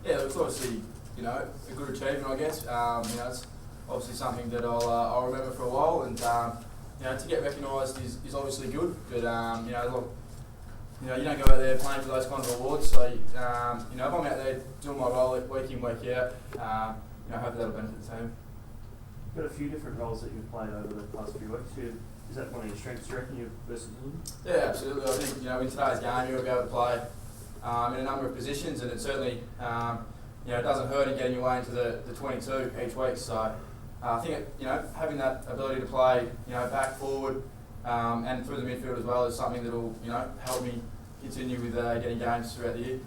Yeah, it's obviously, a good achievement, I guess. It's obviously something that I'll remember for a while, and to get recognised is obviously good. But look, you don't go out there playing for those kind of awards. So if I'm out there doing my role week in, week out, hopefully that'll benefit the team. You've got a few different roles that you've played over the past few weeks. Is that one of your strengths, do you reckon, your versatility? Yeah, absolutely. I think, in today's game you'll be able to play in a number of positions, and it certainly, it doesn't hurt in getting your way into the 22 each week. So I think, having that ability to play, back, forward, and through the midfield as well is something that will, help me continue with getting games throughout the year.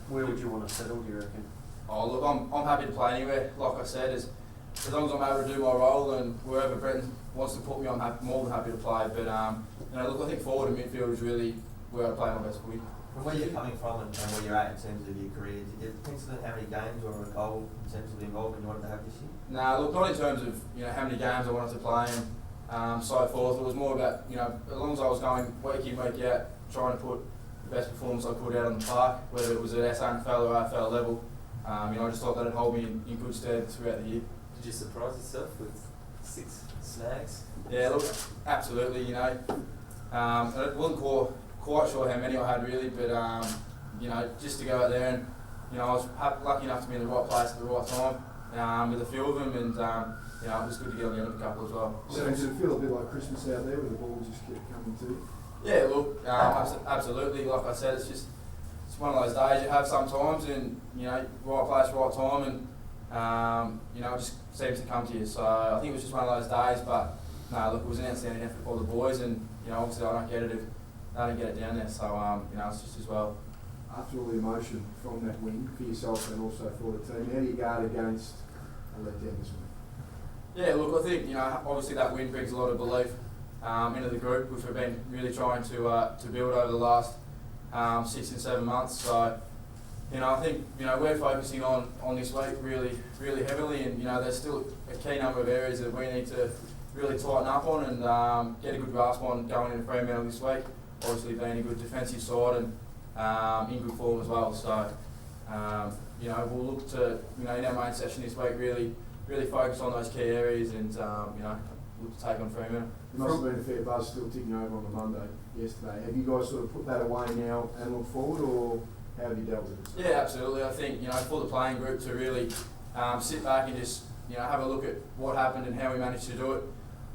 Where would you want to settle, do you reckon? Oh, look, I'm happy to play anywhere. Like I said, as long as I'm able to do my role, and wherever Brenton wants to put me, I'm more than happy to play. But look, I think forward and midfield is really where I play my best footy. From where you're coming from and where you're at in terms of your career, did you pencil in how many games or a goal in terms of the involvement you wanted to have this year? No, look, not in terms of how many games I wanted to play and so forth. It was more about as long as I was going week in, week out, trying to put the best performance I could out on the park, whether it was at SANFL or AFL level. I just thought that'd hold me in good stead throughout the year. Did you surprise yourself with 6 snags? Yeah, look, absolutely. I wasn't quite sure how many I had really, but just to go out there and I was lucky enough to be in the right place at the right time with a few of them, and it was good to get on the end of a couple as well. So did it feel a bit like Christmas out there where the ball just kept coming to you? Yeah, look, absolutely. Like I said, it's one of those days you have sometimes, and right place, right time, and it just seems to come to you. So I think it was just one of those days, but no, look, it was an outstanding effort for the boys, and obviously I don't get it down there. So it's just as well. After all the emotion from that win for yourself and also for the team, how do you guard against a letdown this week? Yeah, look, I think obviously that win brings a lot of belief into the group, which we've been really trying to build over the last 6 and 7 months. So I think we're focusing on this week really heavily, and there's still a key number of areas that we need to really tighten up on and get a good grasp on going into Fremantle this week. Obviously being a good defensive side and in good form as well. So we'll look to in our main session this week really focus on those key areas and look to take on Fremantle. There must have been a fair buzz still ticking over on the Monday yesterday. Have you guys sort of put that away now and look forward, or how have you dealt with it? Yeah, absolutely. I think for the playing group to really sit back and just have a look at what happened and how we managed to do it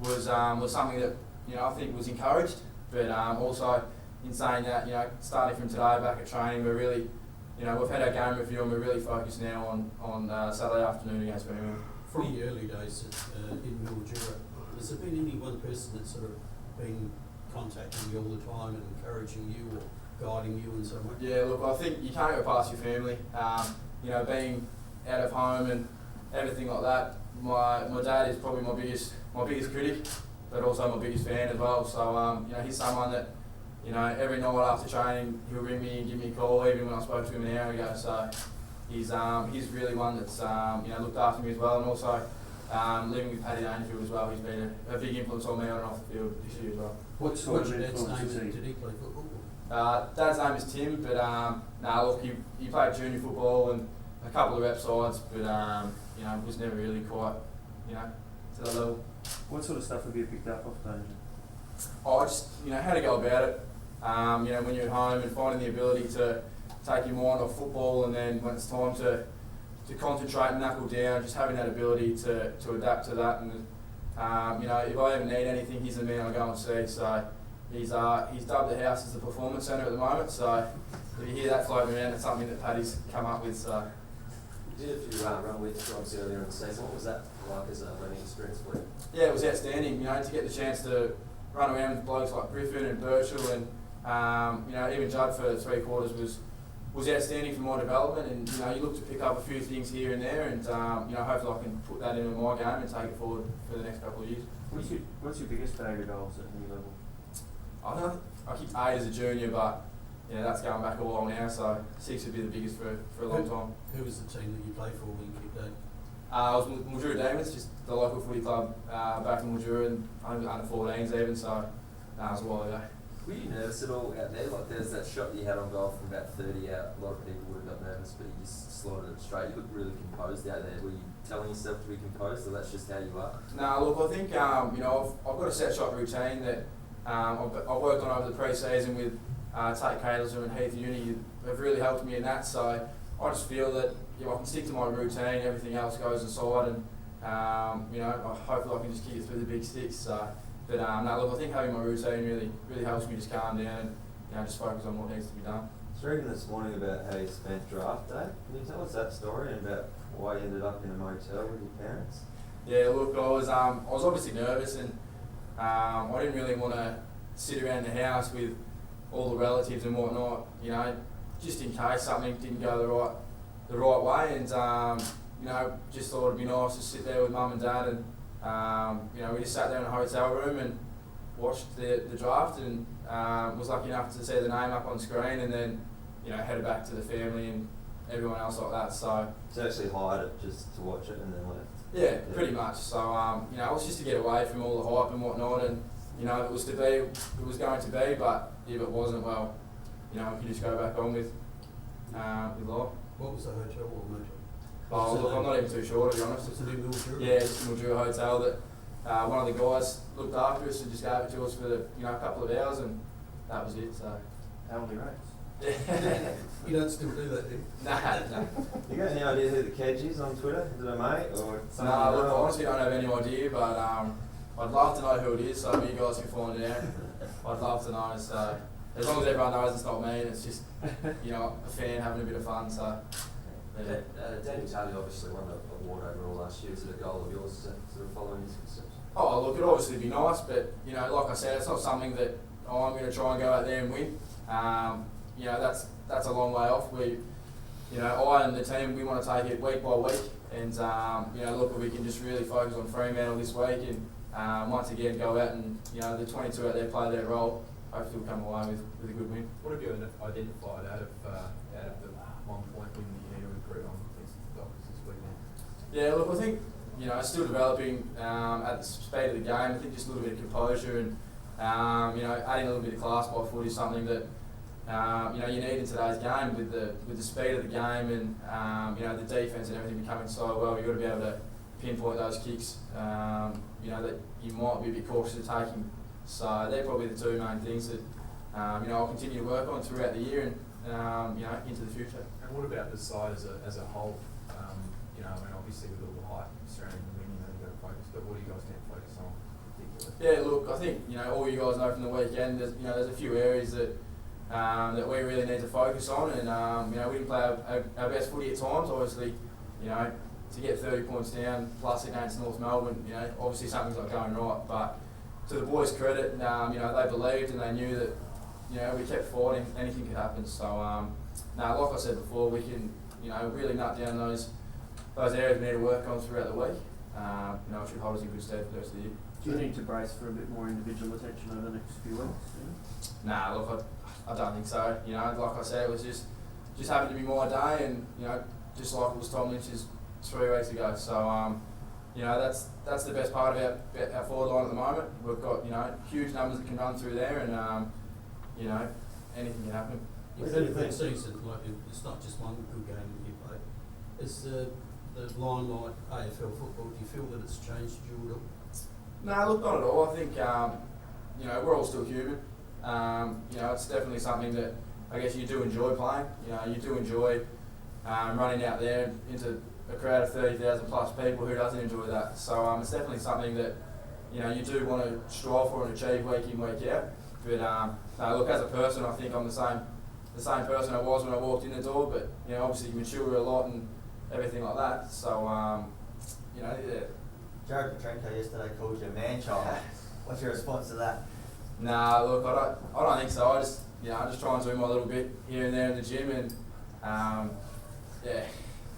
was something that I think was encouraged. But also in saying that starting from today back at training, we're really we've had our game review and we're really focused now on Saturday afternoon against Fremantle. From the early days in Mildura, has there been any one person that's sort of been contacting you all the time and encouraging you or guiding you in some way? Yeah, look, I think you can't go past your family. Being out of home and everything like that. My dad is probably my biggest critic, but also my biggest fan as well. So he's someone that every night after training he'll ring me and give me a call, even when I spoke to him an hour ago. So he's really one that's looked after me as well, and also living with Paddy Dangerfield as well. He's been a big influence on me on and off the field this year as well. What's your dad's name? Did he play football? Dad's name is Tim, but look, he played junior football and a couple of rep sides, but was never really quite to that level. What sort of stuff have you picked up off Danger? Oh, just how to go about it. When you're at home and finding the ability to take your mind off football, and then when it's time to concentrate and knuckle down, just having that ability to adapt to that. And if I ever need anything, he's the man I go and see. So he's dubbed the house as the performance centre at the moment. So if you hear that floating around, it's something that Paddy's come up with. So You did a few run with jobs earlier in the season. What was that like as a learning experience for you? Yeah, it was outstanding. To get the chance to run around with blokes like Griffin and Birchall and even Judd for 3 quarters was outstanding for my development. And you look to pick up a few things here and there, and hopefully I can put that into my game and take it forward for the next couple of years. What's your biggest bag of goals at any level? I don't know. I kicked 8 as a junior, but that's going back a while now. So 6 would be the biggest for a long time. Who was the team that you played for when you kicked 8? I was Mildura Demons, just the local footy club back in Mildura, and I was under 14s even, so it was a while ago. Were you nervous at all out there? Like there's that shot that you had on goal from about 30 out. A lot of people would have got nervous, but you just slotted it straight. You looked really composed out there. Were you telling yourself to be composed, or that's just how you are? No, look, I think I've got a set shot routine that I've worked on over the pre-season with Tate Cadleser and Heath Uni. Have really helped me in that. So I just feel that I can stick to my routine. Everything else goes aside, and hopefully I can just kick it through the big sticks. So, but no, look, I think having my routine really helps me just calm down and just focus on what needs to be done. I was reading this morning about how you spent draft day. Can you tell us that story and about why you ended up in a motel with your parents? Yeah, look, I was obviously nervous, and I didn't really want to sit around the house with all the relatives and whatnot, just in case something didn't go the right way, and just thought it'd be nice to sit there with mum and dad, and we just sat there in a hotel room and watched the draft, and was lucky enough to see the name up on screen, and then headed back to the family and everyone else like that. So actually hired it just to watch it and then left? Yeah, pretty much. So it was just to get away from all the hype and whatnot, and if it was to be, it was going to be, but if it wasn't, well, we could just go back on with life. What was the hotel or motel? Oh, look, I'm not even too sure, to be honest. It's a new Mildura? Yeah, it's a Mildura hotel that one of the guys looked after us and just gave it to us for a couple of hours, and that was it. So Hourly rates. You don't still do that, do you? Nah. You got any idea who the Kerridge is on Twitter? Is it a mate or something? No, look, I honestly don't have any idea, but I'd love to know who it is, so you guys can find out. I'd love to know. So as long as everyone knows it's not me, and it's just a fan having a bit of fun. So yeah. Daniel Tully obviously won the award overall last year. Is it a goal of yours to sort of follow in his footsteps? Oh, look, it'd obviously be nice, but like I said, it's not something that I'm going to try and go out there and win. That's a long way off. I and the team, we want to take it week by week, and look, we can just really focus on Fremantle this week, and once again go out and the 22 out there play their role. Hopefully, we'll come away with a good win. What have you identified out of the 1 point win that you need to improve on against the Dockers this weekend? Yeah, look, I think still developing at the speed of the game. I think just a little bit of composure and adding a little bit of class by foot is something that you need in today's game with the speed of the game and the defence and everything becoming so well. You've got to be able to pinpoint those kicks that you might be a bit cautious of taking. So they're probably the two main things that I'll continue to work on throughout the year and into the future. And what about the side as a whole? Obviously with all the hype surrounding the win, you've got to focus. But what do you guys need to focus on particularly? Yeah, look, I think all you guys know from the weekend. There's a few areas that we really need to focus on, and we didn't play our best footy at times. Obviously, to get 30 points down plus against North Melbourne, obviously something's not going right. But to the boys' credit, they believed and they knew that we kept fighting. Anything could happen. So like I said before, we can really nut down those areas we need to work on throughout the week. It should hold us in good stead for the rest of the year. Do you need to brace for a bit more individual attention over the next few weeks? Nah, look, I don't think so. Like I said, it was just happened to be my day, and just like it was Tom Lynch's 3 weeks ago. So that's the best part about our forward line at the moment. We've got huge numbers that can run through there, and anything can happen. It's been a good season. Like it's not just one good game that you play. It's the limelight AFL football. Do you feel that it's changed you at all? No, look, not at all. I think we're all still human. It's definitely something that I guess you do enjoy playing. You do enjoy running out there into a crowd of 30,000 plus people. Who doesn't enjoy that? So it's definitely something that you do want to strive for and achieve week in, week out. But look, as a person, I think I'm the same person I was when I walked in the door. But obviously you mature a lot and everything like that. So yeah. Jared Petrenko yesterday called you a man-child. What's your response to that? Nah, look, I don't think so. I just try and do my little bit here and there in the gym, and yeah.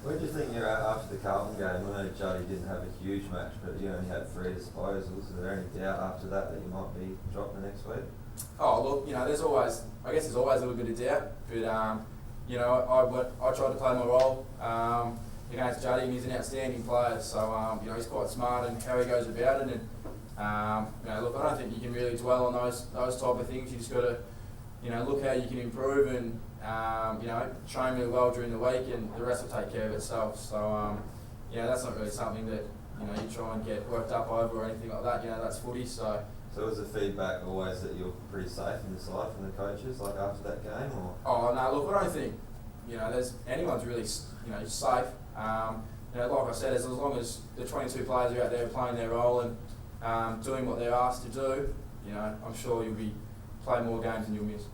Where do you think you're at after the Carlton game? I know Juddy didn't have a huge match, but you only had 3 disposals. Is there any doubt after that you might be dropped the next week? Oh, look, there's always a little bit of doubt, but I tried to play my role against Juddy, and he's an outstanding player. So he's quite smart in how he goes about it, and Look, I don't think you can really dwell on those type of things. You just got to, look how you can improve and, train really well during the week, and the rest will take care of itself. So, that's not really something that, you try and get worked up over or anything like that. That's footy, so. So was the feedback always that you're pretty safe in the side from the coaches, like after that game, or? Oh no! Look, I don't think there's anyone's really safe. Like I said, as long as the 22 players are out there playing their role and doing what they're asked to do, I'm sure you'll be playing more games than you'll miss.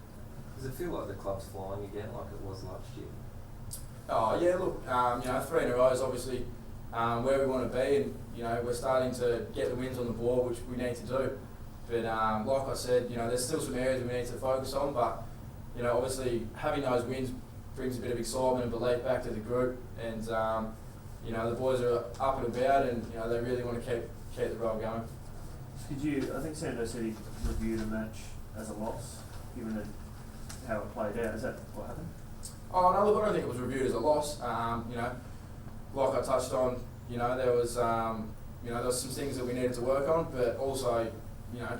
Does it feel like the club's flying again, like it was last year? Oh yeah, look, 3 in a row is obviously where we want to be, and we're starting to get the wins on the board, which we need to do. But like I said, there's still some areas we need to focus on, but obviously having those wins brings a bit of excitement and belief back to the group, and the boys are up and about, and they really want to keep the roll going. I think Sando said he reviewed a match as a loss, given how it played out. Is that what happened? Oh no, look, I don't think it was reviewed as a loss. Like I touched on, there was some things that we needed to work on, but also,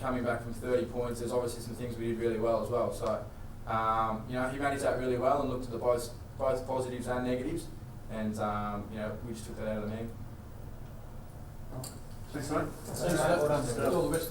coming back from 30 points, there's obviously some things we did really well as well. So, he managed that really well and looked at both positives and negatives, and we just took that out of the man. Thanks, mate. Thanks, mate. All the best.